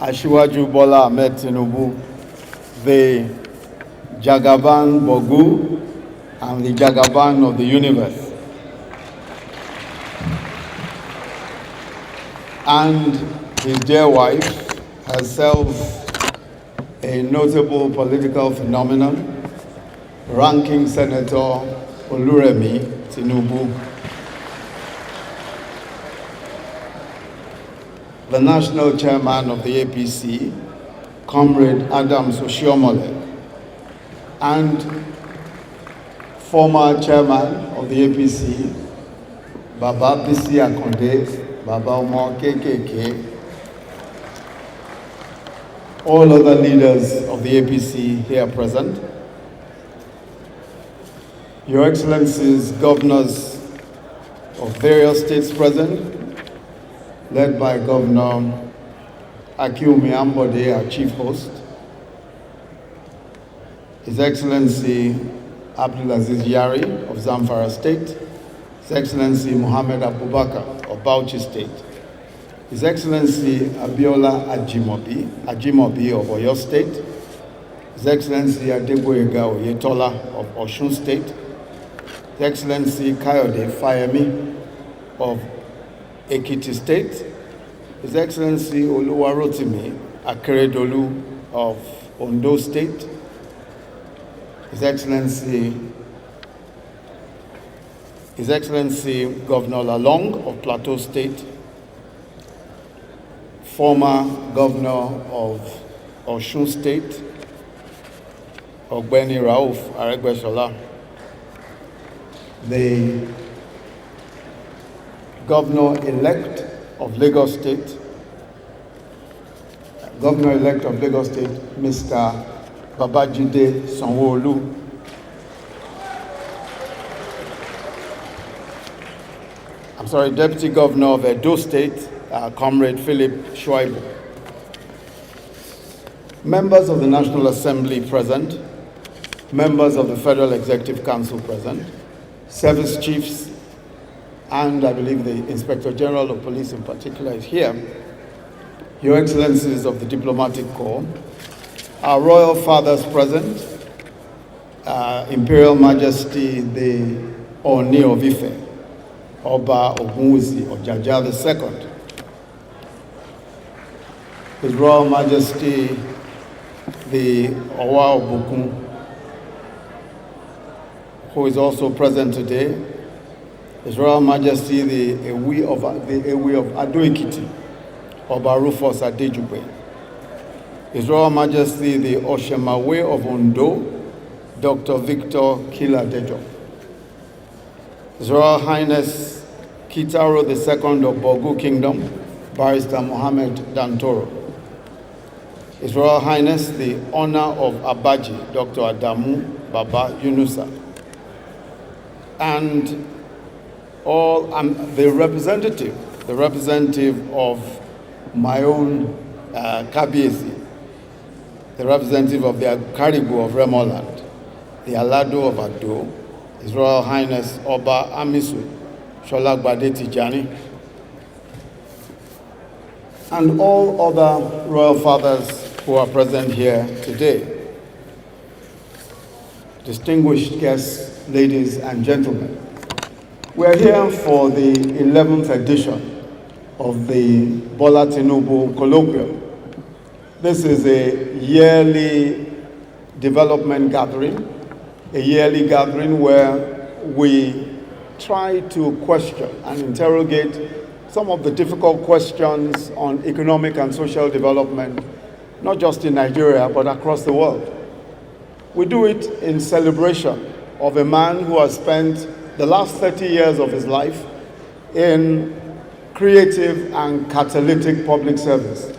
Asiwaju Bola Tinubu, the Jagaban Bogu and the Jagaban of the universe. And his dear wife, herself a notable political phenomenon, ranking Senator Oluremi Tinubu, the national chairman of the APC, Comrade Adams Oshiomhole, and former chairman of the APC, Baba Bisi Akonde, Baba Omo KKK, all other leaders of the APC here present, Your Excellencies, governors of various states present, led by Governor Akiumi Ambode, our chief host, His Excellency Abdulaziz Yari of Zamfara State, His Excellency Muhammad Abubakar of Bauchi State, His Excellency Abiola Ajimobi of Oyo State, His Excellency Adegboyega Oyetola of Osun State, His Excellency Kayode Fayemi of Ekiti State, His Excellency Oluwarotimi Akeredolu of Ondo State, His Excellency Governor Lalong of Plateau State, former Governor of Osun State, Ogbeni Rauf Aregbesola, the Governor-elect of Lagos State, Mr. Babajide Sanwo-Olu, Deputy Governor of Edo State, Comrade Philip Shuaibu, members of the National Assembly present, members of the Federal Executive Council present, service chiefs, and I believe the Inspector General of Police in particular is here, Your Excellencies of the Diplomatic Corps, our royal fathers present, Imperial Majesty the Oni of Ife, Oba Ogunwusi Ojaja II, His Royal Majesty the Owa Obokun, who is also present today, His Royal Majesty the Ewi of Ado-Ekiti, Oba Rufus Adejugbe, His Royal Majesty the Oshemawe of Ondo, Dr. Victor Kiladejo, His Royal Highness Kitaro II of Bogu Kingdom, Barrister Mohammed Dantoro, His Royal Highness the Honor of Abaji, Dr. Adamu Baba Yunusa, and the representative of my own Kabiesi, the representative of the Karibu of Remoland, the Alado of Ado, His Royal Highness Oba Amisu Sholagbade Tijani, and all other royal fathers who are present here today. Distinguished guests, ladies and gentlemen, we are here for the 11th edition of the Bola Tinubu Colloquium. This is a yearly development gathering, a yearly gathering where we try to question and interrogate some of the difficult questions on economic and social development, not just in Nigeria, but across the world. We do it in celebration of a man who has spent the last 30 years of his life in creative and catalytic public service.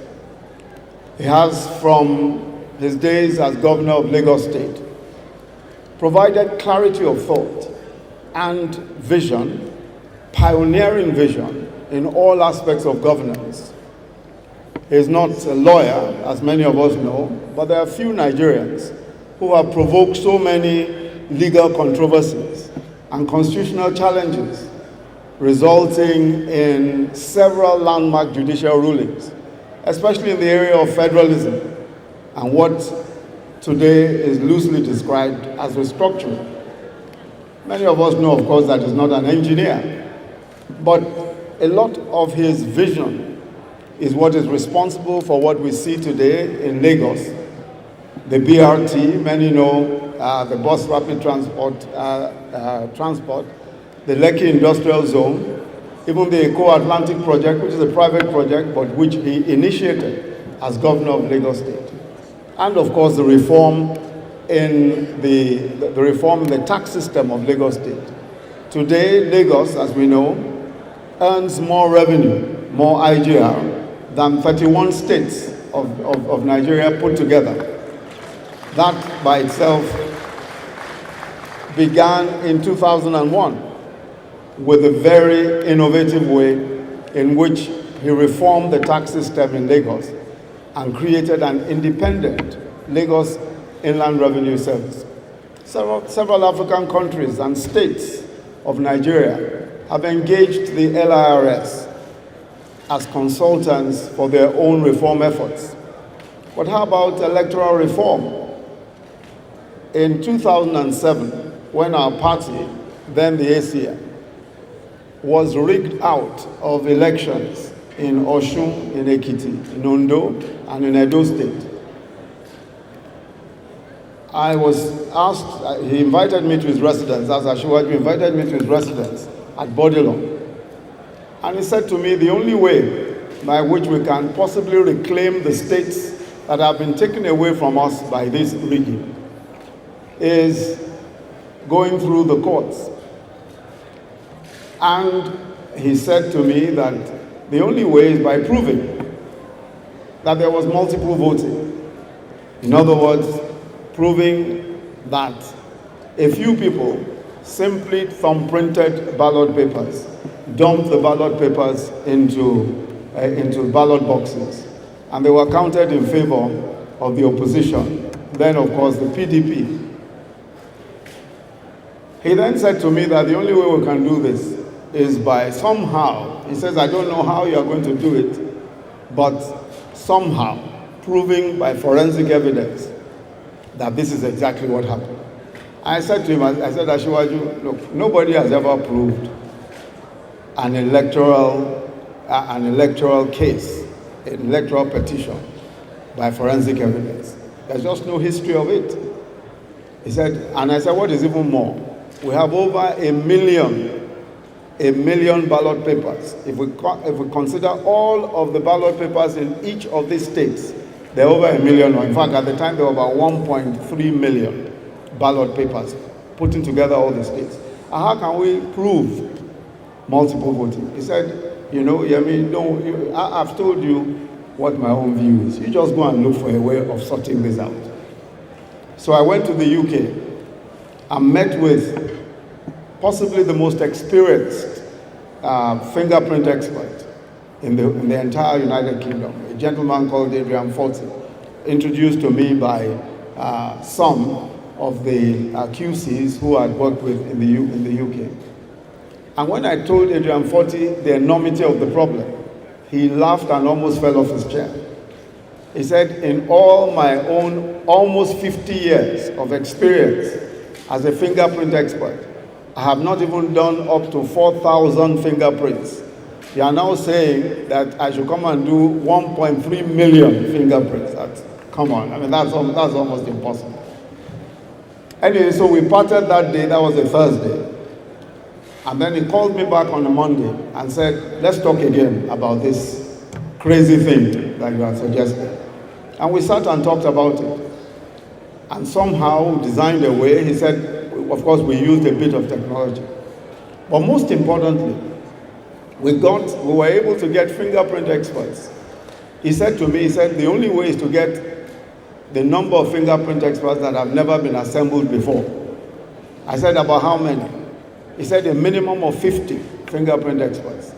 He has, from his days as governor of Lagos State, provided clarity of thought and vision, pioneering vision in all aspects of governance. He is not a lawyer, as many of us know, but there are few Nigerians who have provoked so many legal controversies and constitutional challenges, resulting in several landmark judicial rulings especially in the area of federalism and what today is loosely described as restructuring. Many of us know, of course, that he's not an engineer, but a lot of his vision is what is responsible for what we see today in Lagos. The BRT, many know the bus rapid transport, the Lekki Industrial Zone, even the Eco-Atlantic project, which is a private project, but which he initiated as governor of Lagos State. And of course, the reform in the tax system of Lagos State. Today, Lagos, as we know, earns more revenue, more IGR, than 31 states of Nigeria put together. That by itself began in 2001 with a very innovative way in which he reformed the tax system in Lagos and created an independent Lagos Inland Revenue Service. Several African countries and states of Nigeria have engaged the LIRS as consultants for their own reform efforts. But how about electoral reform? In 2007, when our party, then the ACM, was rigged out of elections in Osun, in Ekiti, in Ondo, and in Edo State, I was asked, he invited me to his residence, as Ashiwaju invited me to his residence at Bodilon. And he said to me, the only way by which we can possibly reclaim the states that have been taken away from us by this rigging is going through the courts. And he said to me that the only way is by proving that there was multiple voting. In other words, proving that a few people simply thumbprinted ballot papers, dumped the ballot papers into ballot boxes, and they were counted in favor of the opposition, then of course the PDP. He then said to me that the only way we can do this is by somehow, he says, I don't know how you are going to do it, but somehow proving by forensic evidence that this is exactly what happened. I said to him, I said, Ashiwaju, look, nobody has ever proved an electoral case, an electoral petition by forensic evidence. There's just no history of it. He said, and I said, what is even more? We have over a million ballot papers. If we consider all of the ballot papers in each of these states, there are over a million, or in fact, at the time, there were about 1.3 million ballot papers, putting together all the states. And how can we prove multiple voting? He said, you know, Yemi, I've told you what my own view is. You just go and look for a way of sorting this out. So I went to the UK and met with possibly the most experienced fingerprint expert in the entire United Kingdom, a gentleman called Adrian Forty, introduced to me by some of the QCs who I'd worked with in the UK. And when I told Adrian Forty the enormity of the problem, he laughed and almost fell off his chair. He said, in all my own almost 50 years of experience as a fingerprint expert, I have not even done up to 4,000 fingerprints. You are now saying that I should come and do 1.3 million fingerprints. Come on, I mean, that's almost impossible. Anyway, so we parted that day, that was a Thursday. And then he called me back on a Monday and said, let's talk again about this crazy thing that you are suggesting. And we sat and talked about it. And somehow designed a way, he said, of course, we used a bit of technology. But most importantly, we were able to get fingerprint experts. He said to me, the only way is to get the number of fingerprint experts that have never been assembled before. I said, about how many? He said a minimum of 50 fingerprint experts.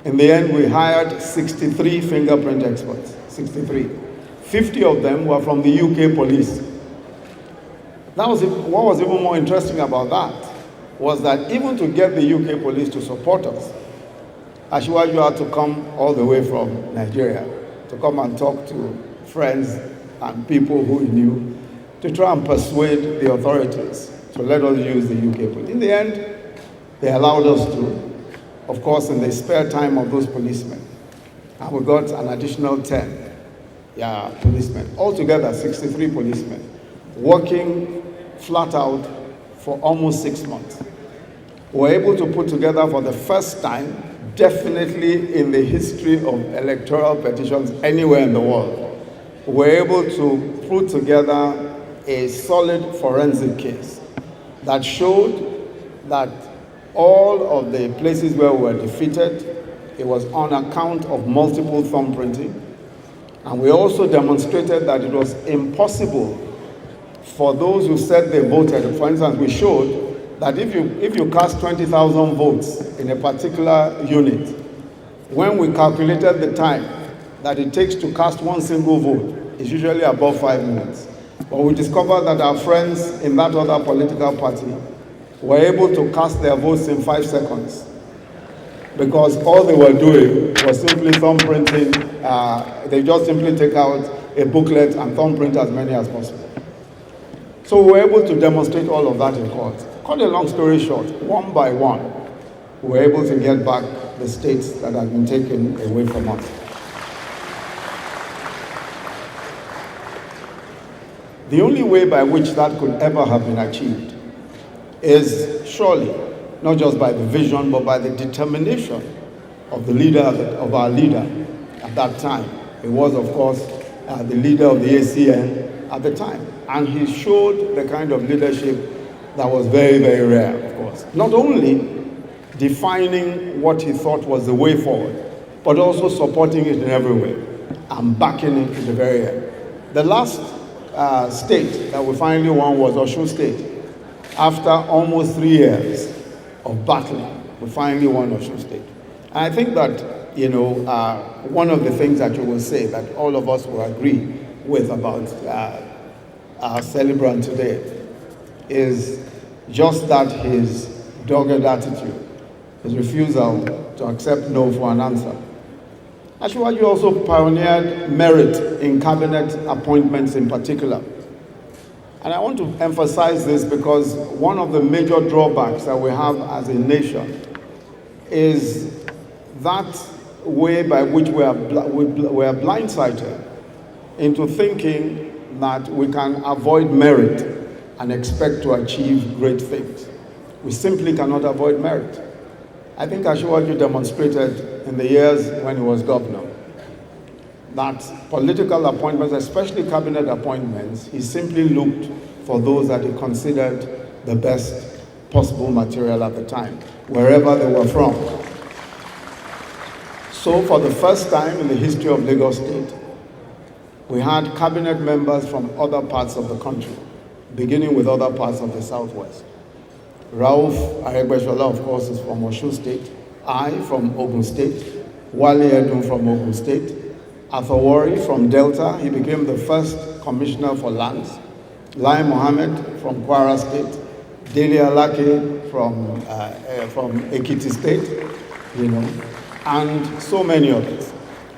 In the end, we hired 63 fingerprint experts, 63. 50 of them were from the UK police. What was even more interesting about that was that even to get the UK police to support us, Asiwaju had to come all the way from Nigeria to come and talk to friends and people who he knew to try and persuade the authorities to let us use the UK police. In the end, they allowed us to, of course, in the spare time of those policemen. And we got an additional 10 policemen. Altogether, 63 policemen, working flat out for almost 6 months. We were able to put together for the first time, definitely in the history of electoral petitions anywhere in the world, we were able to put together a solid forensic case that showed that all of the places where we were defeated, it was on account of multiple thumb printing. And we also demonstrated that it was impossible for those who said they voted. For instance, we showed that if you cast 20,000 votes in a particular unit, when we calculated the time that it takes to cast one single vote, it's usually above 5 minutes. But we discovered that our friends in that other political party were able to cast their votes in 5 seconds because all they were doing was simply thumb printing. They just simply take out a booklet and thumb print as many as possible. So we were able to demonstrate all of that in court. Cut a long story short, one by one, we were able to get back the states that had been taken away from us. The only way by which that could ever have been achieved is surely not just by the vision, but by the determination of the leader, of our leader at that time. It was, of course, the leader of the ACN at the time. And he showed the kind of leadership that was very, very rare, of course. Not only defining what he thought was the way forward, but also supporting it in every way and backing it to the very end. The last state that we finally won was Osun State. After almost 3 years of battling, we finally won Osun State. And I think that, one of the things that you will say that all of us will agree with about our celebrant today is just that his dogged attitude, his refusal to accept no for an answer. Asiwaju also pioneered merit in cabinet appointments in particular. And I want to emphasize this because one of the major drawbacks that we have as a nation is that way by which we are blindsided into thinking that we can avoid merit and expect to achieve great things. We simply cannot avoid merit. I think Asiwaju demonstrated in the years when he was governor that political appointments, especially cabinet appointments, he simply looked for those that he considered the best possible material at the time, wherever they were from. So for the first time in the history of Lagos State, we had cabinet members from other parts of the country, beginning with other parts of the Southwest. Rauf Aregbesola, of course, is from Osun State. I from Ogun State. Wale Edun from Ogun State. Athawari from Delta. He became the first commissioner for lands. Lai Mohammed from Kwara State. Dele Alake from Ekiti State, and so many others.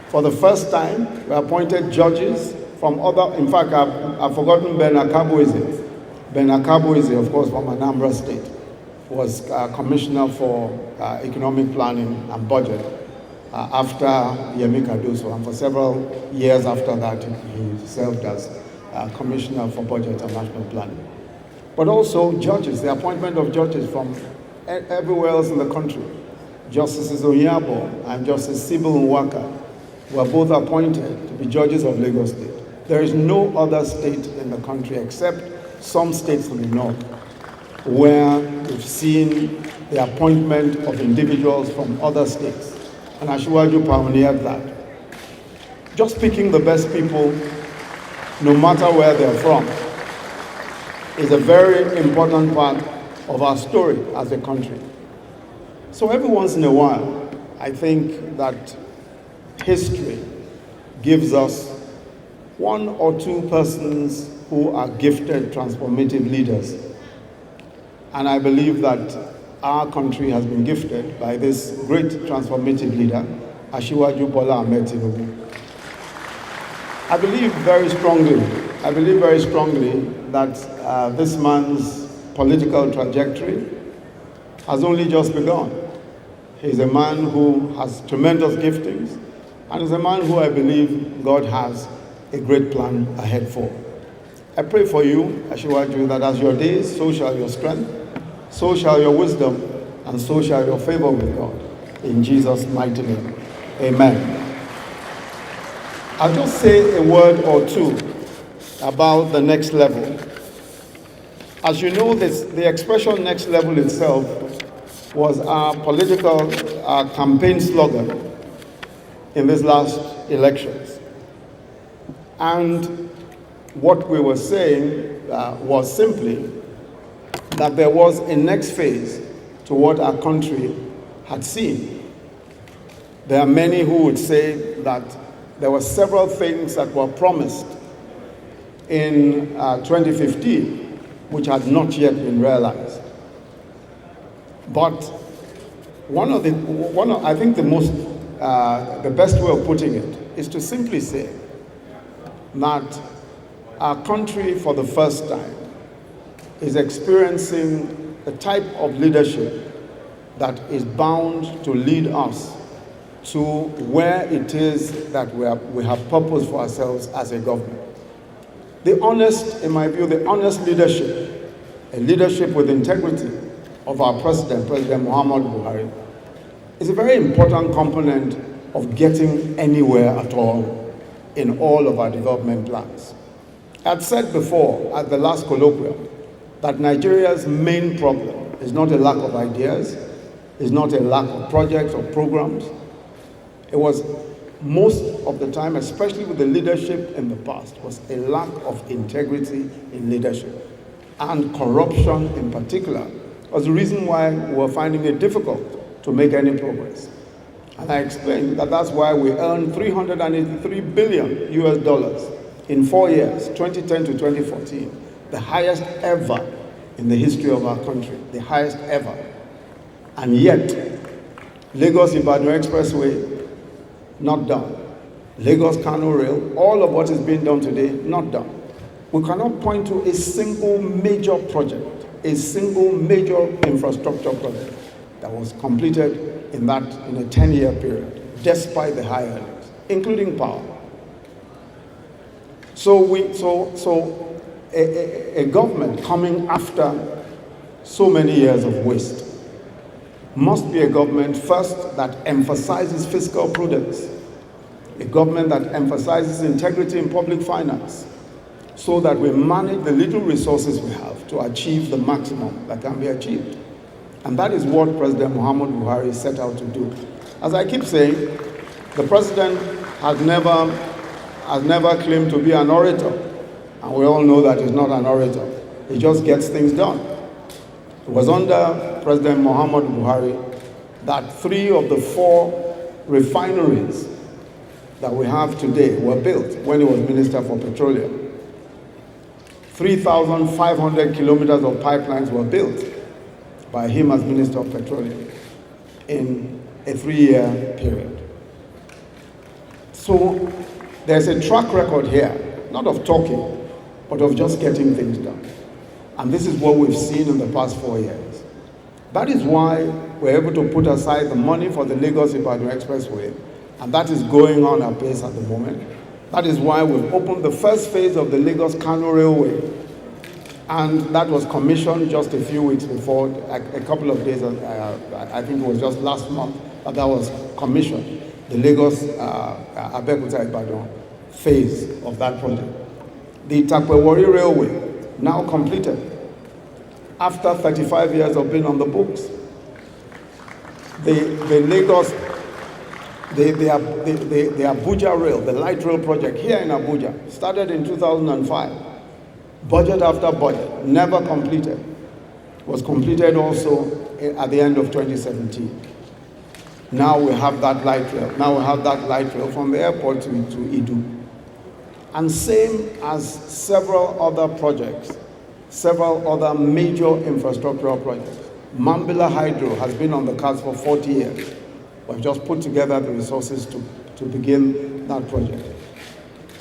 For the first time, we appointed judges from other, in fact, I've forgotten Ben Akabueze. Ben Akabueze, of course, from Anambra State, was commissioner for economic planning and budget after Yemi Cardoso, and for several years after that, he served as commissioner for budget and national planning. But also judges, the appointment of judges from everywhere else in the country. Justices Onyabo and Justice Sibyl Nwaka were both appointed to be judges of Lagos State. There is no other state in the country except some states in the north where we've seen the appointment of individuals from other states. And Asiwaju pioneered that. Just picking the best people, no matter where they're from, is a very important part of our story as a country. So every once in a while, I think that history gives us one or two persons who are gifted, transformative leaders. And I believe that our country has been gifted by this great transformative leader, Asiwaju Bola Tinubu. I believe very strongly that this man's political trajectory has only just begun. He's a man who has tremendous giftings, and is a man who I believe God has a great plan ahead for. I pray for you, Asiwaju, that as your days, so shall your strength, so shall your wisdom, and so shall your favor with God. In Jesus' mighty name, amen. I'll just say a word or two about the next level. As you know, the expression next level itself was our political campaign slogan in these last elections. And what we were saying was simply that there was a next phase to what our country had seen. There are many who would say that there were several things that were promised in 2015 which had not yet been realized. But I think the best way of putting it is to simply say that our country for the first time is experiencing a type of leadership that is bound to lead us to where it is that we have purpose for ourselves as a government. In my view, the honest leadership, a leadership with integrity of our President Muhammadu Buhari, is a very important component of getting anywhere at all in all of our development plans. I'd said before at the last colloquium that Nigeria's main problem is not a lack of ideas, is not a lack of projects or programs. It was most of the time, especially with the leadership in the past, was a lack of integrity in leadership. And corruption in particular was the reason why we were finding it difficult to make any progress. And I explained that that's why we earned $383 billion US in 4 years, 2010 to 2014, the highest ever in the history of our country, the highest ever. And yet, Lagos-Ibadan Expressway, not done. Lagos-Kano Rail, all of what is being done today, not done. We cannot point to a single major project, a single major infrastructure project that was completed in a 10-year period, despite the high earnings, including power. So a government coming after so many years of waste must be a government first that emphasizes fiscal prudence, a government that emphasizes integrity in public finance, so that we manage the little resources we have to achieve the maximum that can be achieved. And that is what President Muhammadu Buhari set out to do. As I keep saying, the president has never claimed to be an orator, and we all know that he's not an orator. He just gets things done. It was under President Muhammadu Buhari that 3 of the 4 refineries that we have today were built when he was Minister for Petroleum. 3,500 kilometers of pipelines were built by him as Minister of Petroleum in a 3-year period. So there's a track record here, not of talking, but of just getting things done. And this is what we've seen in the past 4 years. That is why we're able to put aside the money for the Lagos-Ibadan Expressway, and that is going on apace at the moment. That is why we've opened the first phase of the Lagos-Kano Railway, and that was commissioned just a few weeks before, a couple of days, I think it was just last month, that was commissioned, the Lagos-Abeokuta-Ibadan phase of that project. The Itakpe-Warri Railway, now completed, after 35 years of being on the books. The ABUJA rail, the light rail project here in Abuja, started in 2005. Budget after budget, never completed. Was completed also at the end of 2017. Now we have that light rail. Now we have that light rail from the airport to Idu. And same as several other projects, several other major infrastructural projects. Mambila Hydro has been on the cards for 40 years. We've just put together the resources to begin that project.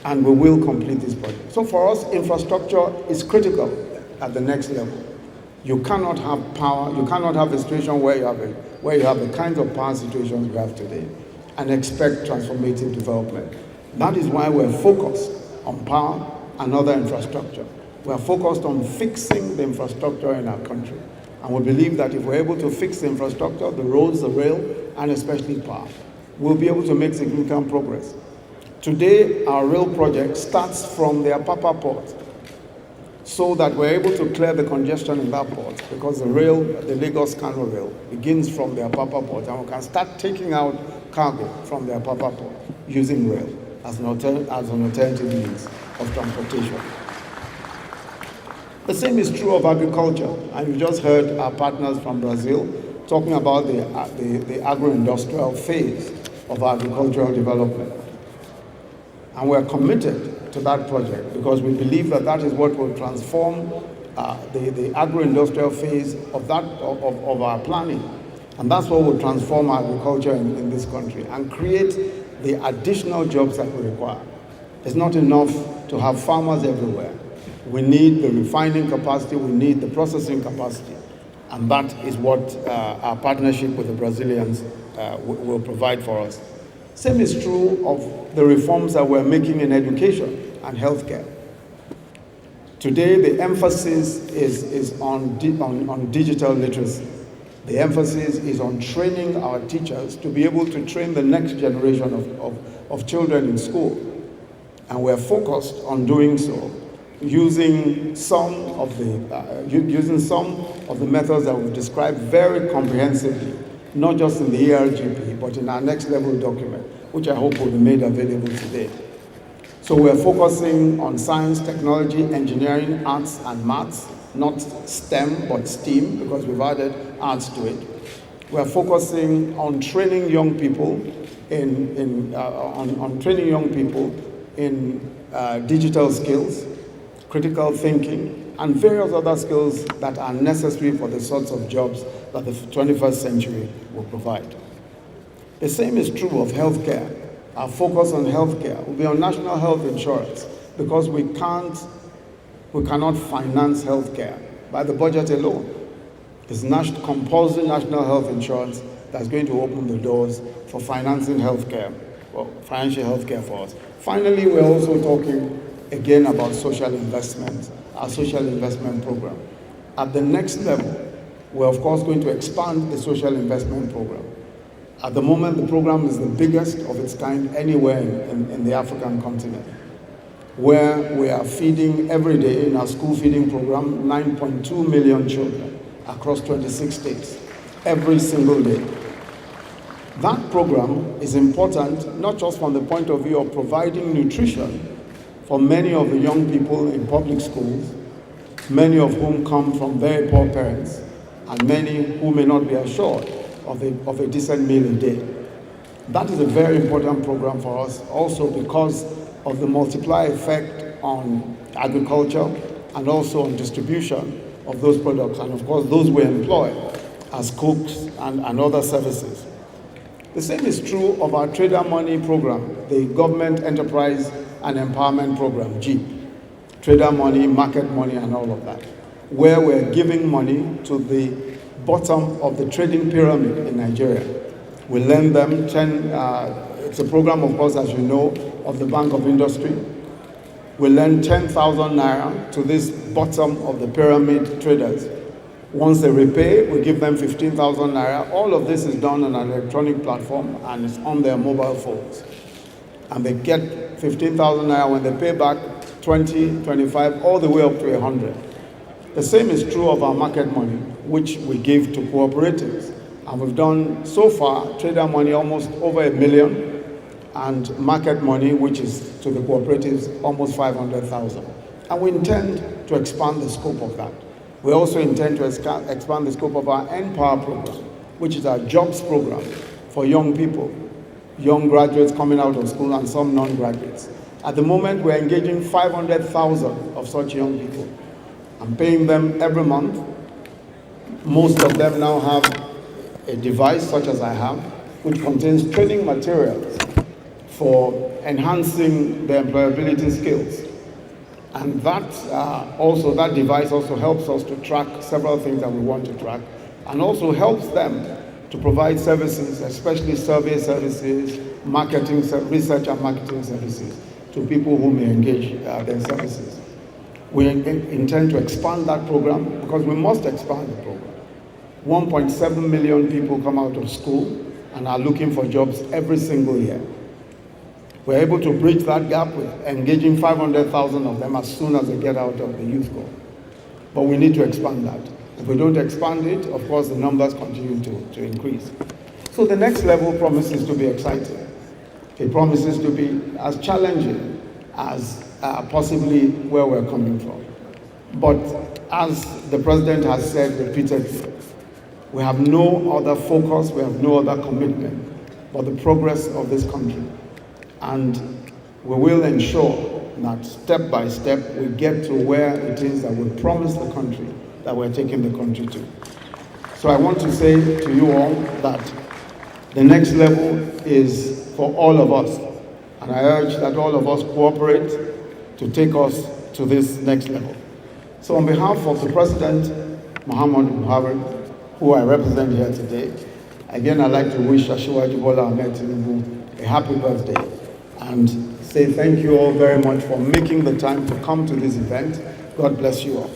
And we will complete this project. So for us, infrastructure is critical at the next level. You cannot have power, you cannot have a situation where you have the kinds of power situations we have today and expect transformative development. That is why we're focused on power and other infrastructure. We're focused on fixing the infrastructure in our country. And we believe that if we're able to fix the infrastructure, the roads, the rail, and especially power, we'll be able to make significant progress. Today, our rail project starts from the Apapa port so that we're able to clear the congestion in that port because the rail, the Lagos-Kano rail, begins from the Apapa port and we can start taking out cargo from the Apapa port using rail as an alternative means of transportation. The same is true of agriculture, and you just heard our partners from Brazil talking about the agro-industrial phase of agricultural development. And we're committed to that project because we believe that that is what will transform the agro-industrial phase of our planning. And that's what will transform agriculture in this country and create the additional jobs that we require. It's not enough to have farmers everywhere. We need the refining capacity, we need the processing capacity. And that is what our partnership with the Brazilians will provide for us. Same is true of the reforms that we're making in education and healthcare. Today, the emphasis is on digital literacy. The emphasis is on training our teachers to be able to train the next generation of children in school. And we're focused on doing so using some of the methods that we've described very comprehensively, not just in the ERGP, but in our next level document, which I hope will be made available today. So we're focusing on science, technology, engineering, arts, and maths, not STEM, but STEAM, because we've added arts to it. We're focusing on training young people in digital skills, critical thinking, and various other skills that are necessary for the sorts of jobs that the 21st century will provide. The same is true of healthcare. Our focus on healthcare will be on national health insurance because we cannot finance healthcare by the budget alone. It's compulsory national health insurance that's going to open the doors for financing healthcare, or financial healthcare for us. Finally, we're also talking again about social investment, our social investment program. At the next level, we're of course going to expand the social investment program. At the moment, the program is the biggest of its kind anywhere in the African continent, where we are feeding every day in our school feeding program 9.2 million children across 26 states, every single day. That program is important not just from the point of view of providing nutrition for many of the young people in public schools, many of whom come from very poor parents, and many who may not be assured of a decent meal a day. That is a very important program for us also because of the multiplier effect on agriculture and also on distribution of those products, and of course those we employ as cooks and other services. The same is true of our Trader Money program, the Government Enterprise and Empowerment Program, GEEP. Trader Money, Market Money, and all of that, where we're giving money to the bottom of the trading pyramid in Nigeria. We lend them it's a program, of course, as you know, of the Bank of Industry. We lend 10,000 naira to this bottom of the pyramid traders. Once they repay, we give them 15,000 naira. All of this is done on an electronic platform and it's on their mobile phones. And they get 15,000 naira when they pay back 20, 25, all the way up to 100. The same is true of our market money, which we give to cooperatives. And we've done so far, Trader Money almost over 1 million, and market money, which is to the cooperatives, almost 500,000. And we intend to expand the scope of that. We also intend to expand the scope of our NPower program, which is our jobs program for young people, young graduates coming out of school and some non-graduates. At the moment, we're engaging 500,000 of such young people and paying them every month Most of them now have a device such as I have, which contains training materials for enhancing their employability skills. And that device also helps us to track several things that we want to track, and also helps them to provide services, especially survey services, marketing, research and marketing services to people who may engage their services. We intend to expand that program because we must expand the program. 1.7 million people come out of school and are looking for jobs every single year. We're able to bridge that gap with engaging 500,000 of them as soon as they get out of the youth corps. But we need to expand that. If we don't expand it, of course, the numbers continue to increase. So the next level promises to be exciting. It promises to be as challenging as possibly where we're coming from. But as the President has said repeatedly, we have no other focus, we have no other commitment but the progress of this country. And we will ensure that step by step we get to where it is that we promise the country that we're taking the country to. So I want to say to you all that the next level is for all of us. And I urge that all of us cooperate to take us to this next level. So on behalf of the President, Muhammadu Buhari, who I represent here today, again I'd like to wish Asiwaju Bola Tinubu a happy birthday and say thank you all very much for making the time to come to this event. God bless you all.